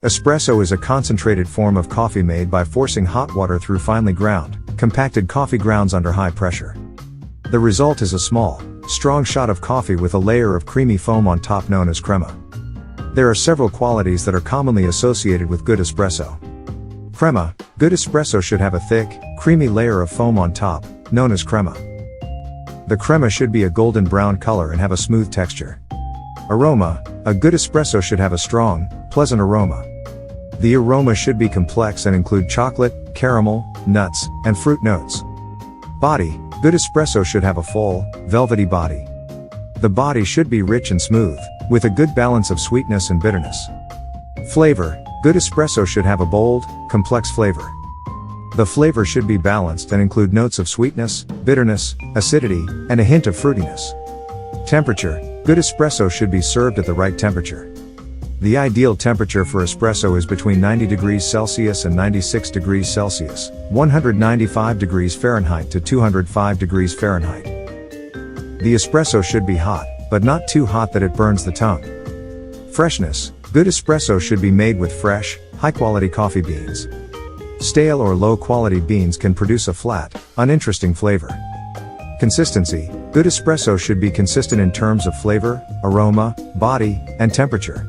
Espresso is a concentrated form of coffee made by forcing hot water through finely ground, compacted coffee grounds under high pressure. The result is a small, strong shot of coffee with a layer of creamy foam on top known as crema. There are several qualities that are commonly associated with good espresso. Crema. Good espresso should have a thick, creamy layer of foam on top, known as crema. The crema should be a golden brown color and have a smooth texture. Aroma. A good espresso should have a strong, pleasant aroma. The aroma should be complex and include chocolate, caramel, nuts, and fruit notes. Body. Good espresso should have a full, velvety body. The body should be rich and smooth, with a good balance of sweetness and bitterness. Flavor. Good espresso should have a bold, complex flavor. The flavor should be balanced and include notes of sweetness, bitterness, acidity, and a hint of fruitiness. Temperature. Good espresso should be served at the right temperature. The ideal temperature for espresso is between 90 degrees Celsius and 96 degrees Celsius, 195 degrees Fahrenheit to 205 degrees Fahrenheit. The espresso should be hot, but not too hot that it burns the tongue. Freshness. Good espresso should be made with fresh, high-quality coffee beans. Stale or low-quality beans can produce a flat, uninteresting flavor. Consistency. Good espresso should be consistent in terms of flavor, aroma, body, and temperature.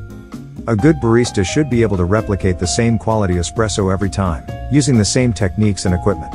A good barista should be able to replicate the same quality espresso every time, using the same techniques and equipment.